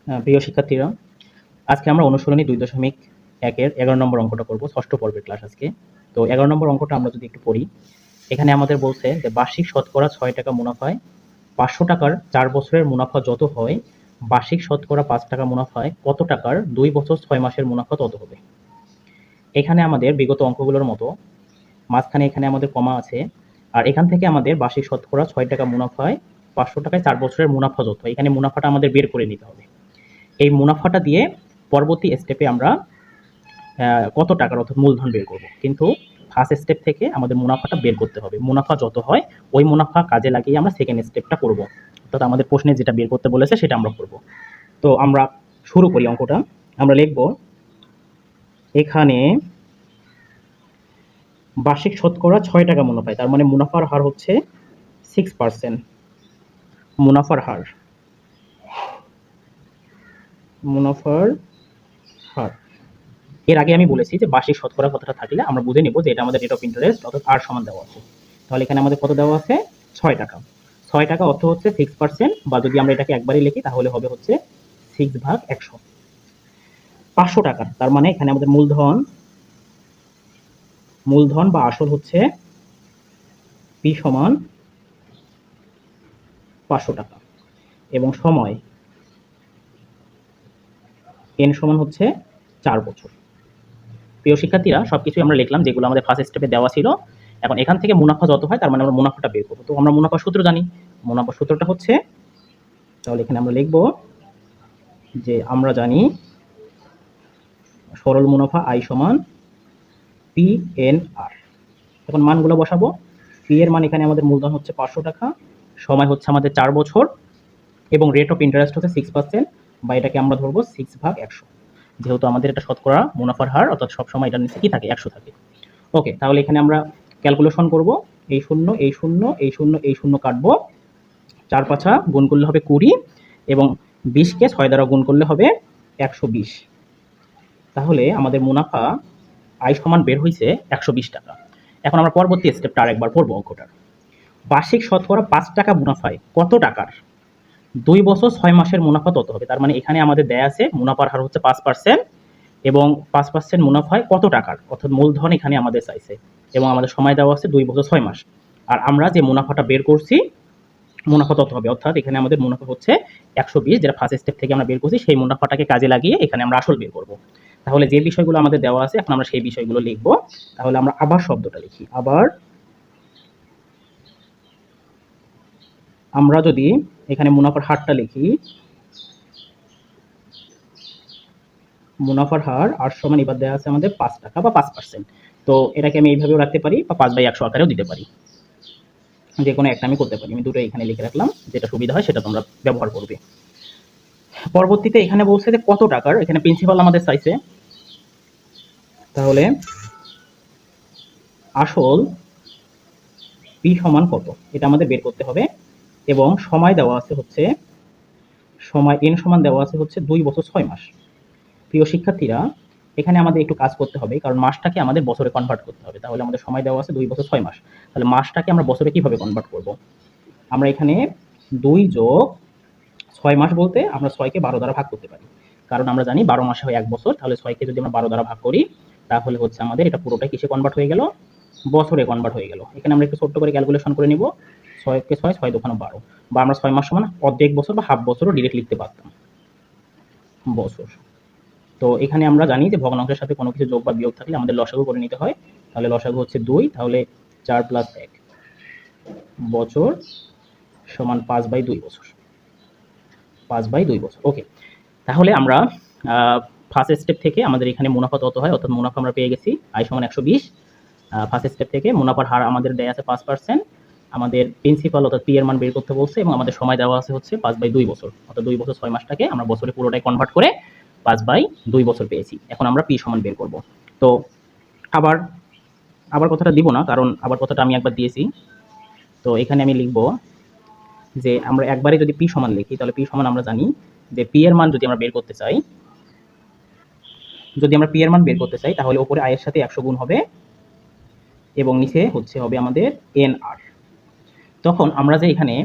প্রিয় শিক্ষার্থীরা, আজকে আমরা অনুশীলনী 2.1-এর 11 নম্বর অঙ্কটা করব। ষষ্ঠ পর্বের ক্লাস আজকে। তো 11 নম্বর অঙ্কটা আমরা যদি একটু পড়ি, এখানে আমাদের বলছে যে বার্ষিক শতকরা 6 টাকা মুনাফায় 500 টাকার 4 বছরের মুনাফা যত হয়, বার্ষিক শতকরা 5 টাকা মুনাফায় কত টাকার 2 বছর 6 মাসের মুনাফা তত হবে। এখানে আমাদের বিগত অঙ্কগুলোর মতো মাঝখানে এখানে আমাদের কমা আছে, আর এখান থেকে আমাদের বার্ষিক শতকরা 6 টাকা মুনাফায় 500 টাকায় 4 বছরের মুনাফা যত, এখানে মুনাফাটা আমাদের বের করে নিতে হবে। এই মুনাফাটা দিয়ে পরবর্তী স্টেপে আমরা কত টাকার অর্থাৎ মূলধন বের করব, কিন্তু ফার্স্ট স্টেপ থেকে আমাদের মুনাফাটা বের করতে হবে। মুনাফা যত হয় ওই মুনাফা কাজে লাগিয়ে আমরা সেকেন্ড স্টেপটা করব, অর্থাৎ আমাদের প্রশ্নে যেটা বের করতে বলেছে সেটা আমরা করব। তো আমরা শুরু করি অঙ্কটা। আমরা লিখব এখানে বার্ষিক শতকরা 6 টাকা মুনাফায়, তার মানে মুনাফার হার হচ্ছে 6%। মুনাফার হার এর আগে আমি বলেছি যে বার্ষিক শতকরা কথাটা থাকলে আমরা বুঝে নেব যে এটা আমাদের রেট অফ ইন্টারেস্ট, অর্থাৎ আর সমান দেওয়া আছে। তাহলে এখানে আমাদের কত দেওয়া আছে? 6 টাকা। 6 টাকা অর্থ হচ্ছে 6%, বা যদি আমরা এটাকে একবারই লিখি তাহলে হবে হচ্ছে 6/100। 500 টাকার, তার মানে এখানে আমাদের মূলধন বা আসল হচ্ছে P সমান 500 টাকা, এবং সময় N সমান হচ্ছে 4 বছর। প্রিয় শিক্ষার্থীরা, সবকিছু আমরা লিখলাম যেগুলো আমাদের ফার্স্ট স্টেপে দেওয়া ছিল। এখন এখান থেকে মুনাফা যত হয় তার মানে আমরা মুনাফাটা বের করবো। তো আমরা মুনাফার সূত্র জানি। মুনাফার সূত্রটা হচ্ছে, তাহলে এখানে আমরা লিখব যে আমরা জানি সরল মুনাফা I সমান PNR। এখন মানগুলো বসাবো। P এর মান এখানে আমাদের মূলধন হচ্ছে 500 টাকা, সময় হচ্ছে আমাদের 4 বছর, এবং রেট অফ ইন্টারেস্ট হচ্ছে 6%, বা এটাকে আমরা ধরবো 6/100, যেহেতু আমাদের এটা শতকরা মুনাফার হার, অর্থাৎ সবসময় এটার নিচে কি থাকে? 100 থাকে। ওকে, তাহলে এখানে আমরা ক্যালকুলেশন করব। এই শূন্য, এই শূন্য, এই শূন্য, এই শূন্য কাটবো, 4 5 গুণ করলে হবে 20, এবং 20কে 6 দ্বারা গুণ করলে হবে 120। তাহলে আমাদের মুনাফা আয় সমান বের হয়েছে 120 টাকা। এখন আমরা পরবর্তী স্টেপটা আরেকবার পড়বো অঙ্কটার। বার্ষিক শতকরা 5 টাকা মুনাফায় কত টাকার 2 বছর 6 মাসের মুনাফা তত হবে। তার মানে এখানে আমাদের দেয়া আছে মুনাফার হার হচ্ছে 5%, এবং 5% মুনাফায় কত টাকার, অর্থাৎ মূলধন এখানে আমাদের চাইছে, এবং আমাদের সময় দেওয়া আছে 2 বছর 6 মাস। আর আমরা যে মুনাফাটা বের করছি মুনাফা তত হবে, অর্থাৎ এখানে আমাদের মুনাফা হচ্ছে 120, যেটা ফার্স্ট স্টেপ থেকে আমরা বের করছি। সেই মুনাফাটাকে কাজে লাগিয়ে এখানে আমরা আসল বের করব। তাহলে যে বিষয়গুলো আমাদের দেওয়া আছে এখন আমরা সেই বিষয়গুলো লিখব। তাহলে আমরা আবার শব্দটা লিখি। আবার আমরা যদি এখানে মুনাফার হারটা লিখি, মুনাফার হার আর সমান এবার দেওয়া আছে আমাদের 5 টাকা বা 5%। তো এটাকে আমি এইভাবেও রাখতে পারি, বা 5/100 আকারেও দিতে পারি। যে কোনো একটা আমি করতে পারি। আমি দুটো এখানে লিখে রাখলাম, যেটা সুবিধা হয় সেটা তোমরা ব্যবহার করবে। পরবর্তীতে এখানে বলছে যে কত টাকার, এখানে প্রিন্সিপাল আমাদের চাইছে, তাহলে আসল P সমান কত এটা আমাদের বের করতে হবে, এবং সময় দেওয়া আছে হচ্ছে, সময় N সমান দেওয়া আছে হচ্ছে 2 বছর 6 মাস। প্রিয় শিক্ষার্থীরা, এখানে আমাদের একটু কাজ করতে হবে, কারণ মাসটাকে আমাদের বছরে কনভার্ট করতে হবে। তাহলে আমাদের সময় দেওয়া আছে 2 বছর 6 মাস, তাহলে মাসটাকে আমরা বছরে কিভাবে কনভার্ট করব? আমরা এখানে 2 যোগ 6 মাস বলতে আমরা 6কে 12 দ্বারা ভাগ করতে পারি, কারণ আমরা জানি 12 মাসে হয় 1 বছর। তাহলে 6কে যদি আমরা 12 দ্বারা ভাগ করি তাহলে হচ্ছে আমাদের এটা পুরোটাই কিসে কনভার্ট হয়ে গেল? বছরে কনভার্ট হয়ে গেল। এখানে আমরা একটু ছোট্ট করে ক্যালকুলেশন করে নিব। 6কে 6, 6 2 12, বা আমরা 6 মাস সমান অর্ধেক বছর বা হাফ বছরও ডিরেক্ট লিখতে পারতাম, বছর। তো এখানে আমরা জানি যে ভগ্নাংশের সাথে কোনো কিছু যোগ বা বিয়োগ থাকলে আমাদের লসাগু করে নিতে হয়। তাহলে লসাগু হচ্ছে 2, তাহলে 4 + 1 বছর সমান 5/2 বছর। 5/2 বছর। ওকে, তাহলে আমরা ফার্স্ট স্টেপ থেকে আমাদের এখানে মুনাফা তত হয়, অর্থাৎ মুনাফা আমরা পেয়ে গেছি আয় সমান 120। ফার্স্ট স্টেপ থেকে মুনাফার হার আমাদের দেয়া আছে 5%, আমাদের প্রিন্সিপাল অর্থাৎ পি এর মান বের করতে বলছে, এবং আমাদের সময় দেওয়া আছে হচ্ছে 5/2 বছর, অর্থাৎ 2 বছর 6 মাসটাকে আমরা বছরে পুরোটাই কনভার্ট করে 5/2 বছর পেয়েছি। এখন আমরা পি সমান বের করব। তো আবার আবার কথাটা দিব না, কারণ আবার কথাটা আমি একবার দিয়েছি। তো এখানে আমি লিখব যে আমরা একবারে যদি পি সমান লিখি, তাহলে পি সমান আমরা জানি যে পি এর মান যদি আমরা বের করতে চাই, পি এর মান বের করতে চাই তাহলে উপরে আয়ের সাথে 100 গুণ হবে, এবং নিচে হচ্ছে হবে আমাদের এন আর। তখন আমরা যে এখানে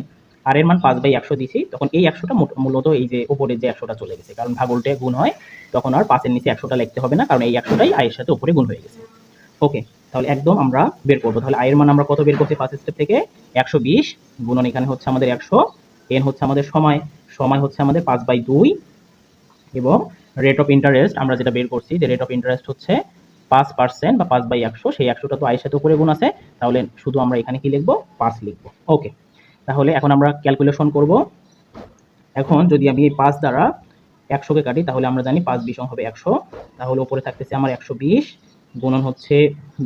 আর এর মান 5/100 দিছি, তখন এই 100টা মূলত এই যে উপরে যে 100টা চলে গেছে, কারণ ভাগ উল্টে গুণ হয়, তখন আর 5 এর নিচে 100টা লিখতে হবে না, কারণ এই 100টাই আয়ের সাথে উপরে গুণ হয়ে গেছে। ওকে, তাহলে একদম আমরা বের করবো। তাহলে আয়ের মান আমরা কত বের করছি ফার্স্ট স্টেপ থেকে? 120 গুণন এখানে হচ্ছে আমাদের 100, এন হচ্ছে আমাদের সময়, সময় হচ্ছে আমাদের 5/2, এবং রেট অফ ইন্টারেস্ট আমরা যেটা বের করছি যে রেট অফ ইন্টারেস্ট হচ্ছে 5% বা 5/100, সেই 100টা তো আয়ের সাথে উপরে গুণ আছে, তাহলে শুধু আমরা এখানে কি লিখবো? 5 লিখবো। ওকে, তাহলে এখন আমরা ক্যালকুলেশন করব। এখন যদি আমি এই 5 দ্বারা 100কে কাটি, তাহলে আমরা জানি 5 20 হবে 100, তাহলে উপরে থাকতেছে আমার 120 গুণন হচ্ছে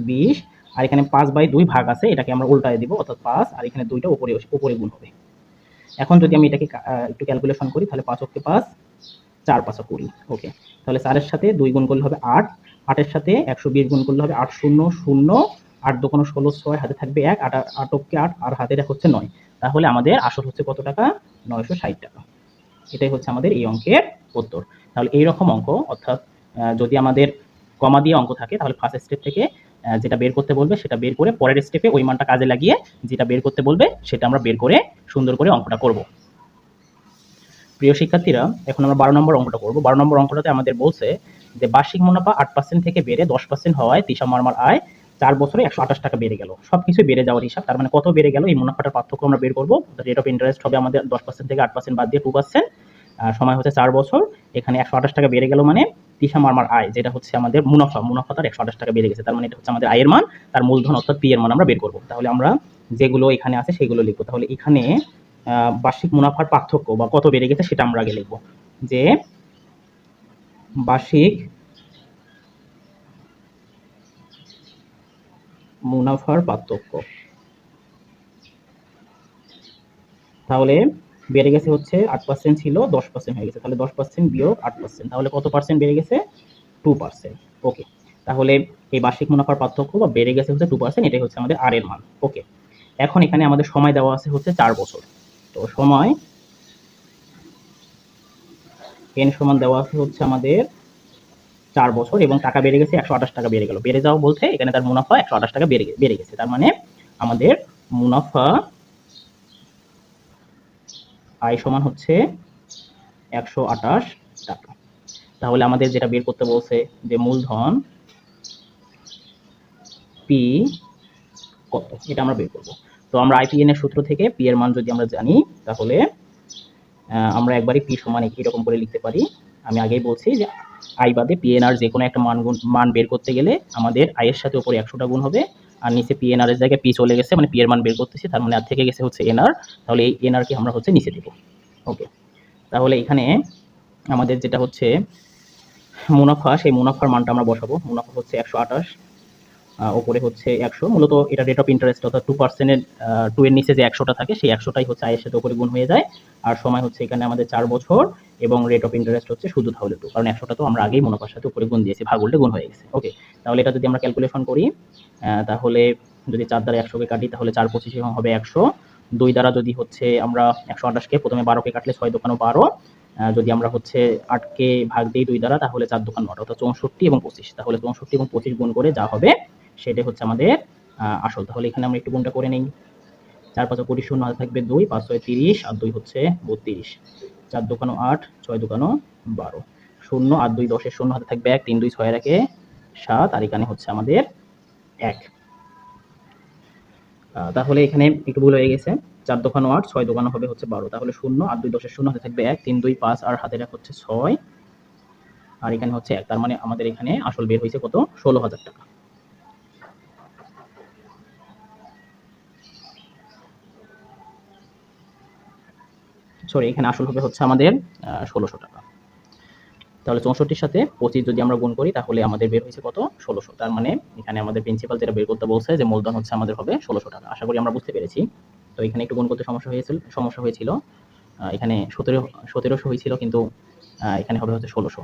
20, আর এখানে 5/2 ভাগ আছে, এটাকে আমরা উল্টায় দিব, অর্থাৎ 5, আর এখানে 2টা উপরে উপরে গুণ হবে। এখন যদি আমি এটাকে একটু ক্যালকুলেশন করি, তাহলে 5 অক্ষে 5, 4 5 20। ওকে, তাহলে 4 এর সাথে 2 গুণ করলে হবে 8, 8 এর সাথে 120 গুণ করলে হবে 8 0 0, 8 2 16, 6 হাতে থাকবে 1, 8 অক্ষে 8, আর হাতে হচ্ছে 9, তাহলে আমাদের আসল হচ্ছে কত টাকা? 960 টাকা। এটাই হচ্ছে আমাদের এই অঙ্কের উত্তর। তাহলে এই রকম অঙ্ক, অর্থাৎ যদি আমাদের কমা দিয়ে অঙ্ক থাকে, তাহলে ফার্স্ট স্টেপ থেকে যেটা বের করতে বলবে সেটা বের করে পরের স্টেপে ওই মানটা কাজে লাগিয়ে যেটা বের করতে বলবে সেটা আমরা বের করে সুন্দর করে অঙ্কটা করব। প্রিয় শিক্ষার্থীরা, এখন আমরা 12 নম্বর অঙ্কটা করব। 12 নম্বর অঙ্কটাতে আমাদের বলছে যে বার্ষিক মুনাফা 8% থেকে বেড়ে 10% হওয়ায় তিশা মারমার আয় 4 বছরে 128 টাকা বেড়ে গেল। সবকিছু বেড়ে যাওয়ার হিসাব, তার মানে কত বেড়ে গেল এই মুনাফাটার পার্থক্য আমরা বের করব। রেট অফ ইন্টারেস্ট হবে আমাদের 10% থেকে 8% বাদ দিয়ে 2%, সময় হচ্ছে 4 বছর, এখানে 128 টাকা বেড়ে গেল, মানে তিশা মারমার আয় যেটা হচ্ছে আমাদের মুনাফা, মুনাফা তার 128 টাকা বেড়ে গেছে, তার মানে এটা হচ্ছে আমাদের আয়ের মান, তার মূলধন অর্থাৎ পি এর মান আমরা বের করব। তাহলে আমরা যেগুলো এখানে আছে সেগুলো লিখবো। তাহলে এখানে বার্ষিক মুনাফার পার্থক্য বা কত বেড়ে গেছে সেটা আমরা আগে লিখব, যে বার্ষিক মুনাফার পার্থক্য। তাহলে বেড়ে গেছে হচ্ছে 8% ছিল 10% হয়ে গেছে, তাহলে 10% বিয়োগ 8%, তাহলে কত পার্সেন্ট বেড়ে গেছে? 2%। ওকে, তাহলে এই বার্ষিক মুনাফার পার্থক্য বা বেড়ে গেছে হচ্ছে 2%, এটাই হচ্ছে আমাদের আর এর মান। ওকে, এখন এখানে আমাদের সময় দেওয়া আছে হচ্ছে 4 বছর, তো সময় এন সমান দেওয়া আছে হচ্ছে আমাদের 4 বছর, এবং টাকা বেড়ে গেছে 128 টাকা বেড়ে গেল। বেড়ে যাওয়া বলতে এখানে তার মুনাফা 128 টাকা বেড়ে গেছে, তার মানে আমাদের মুনাফা আয় সমান হচ্ছে 128 টাকা। তাহলে আমাদের যেটা বের করতে বলছে যে মূলধন পি কত, এটা আমরা বের করব। তো আমরা আইপিএন এর সূত্র থেকে পি এর মান যদি আমরা জানি, তাহলে আমরা একবারই পি সমান এরকম করে লিখতে পারি। আমি আগেই বলছি যে আই বাদে পিএনআর যে কোনো একটা মান বের করতে গেলে আমাদের আয়ের সাথে উপরে 100টা গুণ হবে, আর নিচে পিএনআর এর জায়গায় পি চলে গেছে, মানে পি এর মান বের করতেছি, তার মানে আর থেকে গেছে হচ্ছে এনআর, তাহলে এই এনআর কে আমরা হচ্ছে নিচে দেব। ওকে, তাহলে এখানে আমাদের যেটা হচ্ছে মুনাফা, সেই মুনাফার মানটা আমরা বসাবো। মুনাফা হচ্ছে 128, ওপরে হচ্ছে 100, মূলত এটা রেট অফ ইন্টারেস্ট, অর্থাৎ 2%-এর 2 এর নিচে যে 100টা থাকে সেই 100টাই হচ্ছে আয়ের সাথে উপরে গুণ হয়ে যায়, আর সময় হচ্ছে এখানে আমাদের 4 বছর, এবং রেট অফ ইন্টারেস্ট হচ্ছে শুধু তাহলে 2, কারণ 100টা তো আমরা আগেই মুনাফার সাথে উপরে গুণ দিয়েছি, ভাগ উল্টে গুণ হয়ে গেছে। ওকে, তাহলে এটা যদি আমরা ক্যালকুলেশন করি, তাহলে যদি 4 দ্বারা 100কে কাটি, তাহলে 4 25 হবে 100, 2 দ্বারা যদি হচ্ছে আমরা 128কে প্রথমে 12কে কাটলে 6 দোকানো 12, যদি আমরা হচ্ছে 8কে ভাগ দিই 2 দ্বারা, তাহলে 4 দোকান 8, অর্থাৎ 64 এবং 25, তাহলে 64 এবং 25 গুণ করে যা হবে সেটাই হচ্ছে আমাদের আসল। তাহলে এখানে আমরা একটু গুণটা করে নেই। 4 5 20, শূন্য হাতে থাকবে 2, 5 6 30, আর 2 হচ্ছে 32, 4 দোকানো 8, 6 দোকানো 12, শূন্য আর 2 10 এর শূন্য হাতে থাকবে 1, 3 2 6 এর 1 7, আর এখানে হচ্ছে আমাদের 1। তাহলে এখানে একটু ভুল হয়ে গেছে, 4 দোকানো 8, 6 দোকানো হবে হচ্ছে 12, তাহলে শূন্য আর 2 10 এর শূন্য হাতে থাকবে 1, 3 2 5, আর হাতের 1 হচ্ছে 6, আর এখানে হচ্ছে 1, তার মানে আমাদের এখানে আসল বের হয়েছে কত? 16,000 টাকা। সরি, এখানে আসল হবে হচ্ছে আমাদের 1600 টাকা। তাহলে 64-র সাথে 25 যদি আমরা গুণ করি, তাহলে আমাদের বের হয়েছে কত? 1600। তার মানে এখানে আমাদের প্রিন্সিপাল যেটা বের করতে বলছে যে মূলধন হচ্ছে আমাদের হবে 1600 টাকা। আশা করি আমরা বুঝতে পেরেছি। তো এখানে একটু গুণ করতে সমস্যা হয়েছিল। এখানে 1700 হয়েছিল, কিন্তু এখানে হবে হচ্ছে 1600।